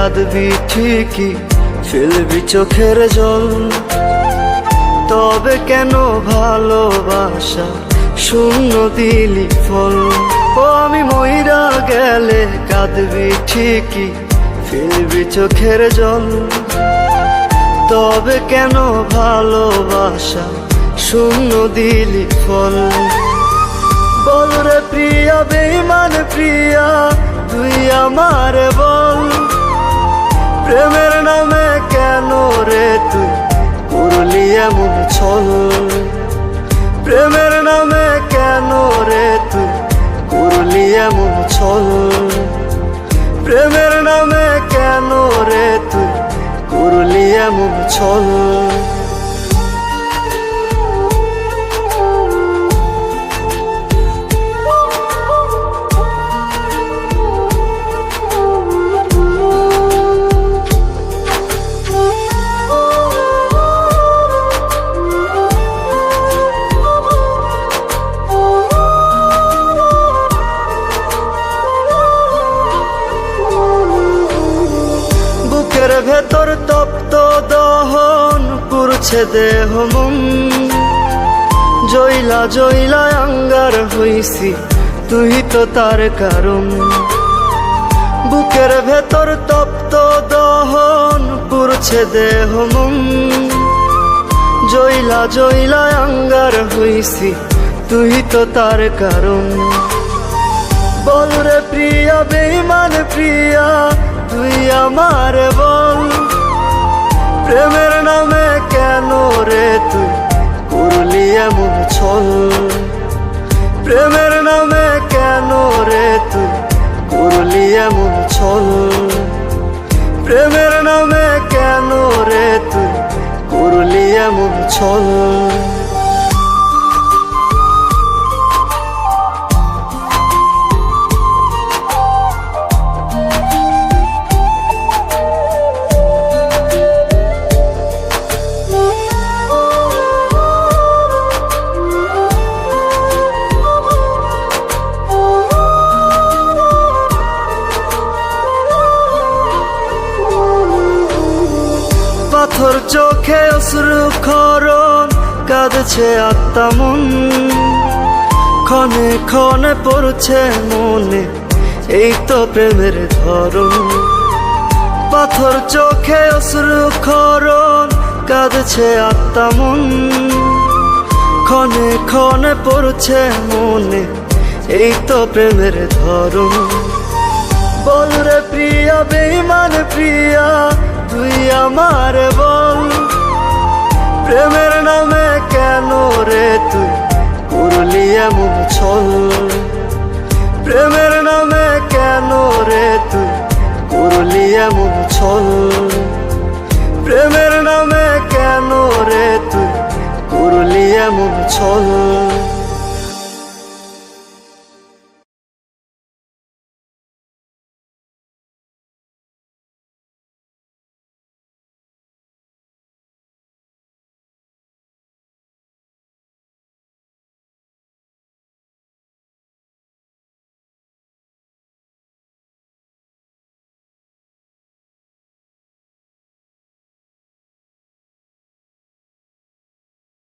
কাঁদবি ঠিকই, ফেলবি চোখের জল। তবে কেন ভালোবাসা শূন্য দিলি ফল? ও আমি মইরা গেলে কাঁদবি ঠিকই, ফেলবি চোখের জল। তবে কেন ভালোবাসা শূন্য দিলি ফল? বল রে প্রিয়া, বেঈমান প্রিয়া, তুই আমার বল। প্রেমের নামে কেন রে তুই করলি এমন ছল? প্রেমের নামে কেন রে তুই করলি এমন ছল? প্রেমের নামে কেন রে তুই করলি এমন ছল? বুকের ভেতর তপ্ত দহন পুরছে দেহ মন। জইলা জইলা আঙ্গার হইছি, তুই তো তার কারণ। বুকের ভেতর তপ্ত দহন পুরছে দেহ মন। জইলা জইলা আঙ্গার হইছি, তুই তো তার কারণ। বল রে প্রিয়া, বেঈমান প্রিয়া, তুই আমার বল। প্রেমের নামে কেন রে তুই করলি এমন ছল? প্রেমের নামে কেন রে তুই করলি এমন ছল? প্রেমের নামে কেন রে তুই করলি এমন ছল? পাথর চোখে অশ্রু খরণ, কাঁদছে আত্মা মন। ক্ষণে ক্ষণে পড়ছে মনে, এই তো প্রেমের ধরন। পাথর চোখে অশ্রু খরণ, কাঁদছে আত্মা মন। ক্ষণে ক্ষণে পড়ছে মনে, এই তো প্রেমের ধরন। বল রে প্রিয়া, বেঈমান প্রিয়া, তুই আমার বল। প্রেমের নামে কেন রে তুই করলি এমন ছল? প্রেমের নামে কেন রে তুই করলি এমন ছল? প্রেমের নামে কেন রে তুই করলি এমন ছল?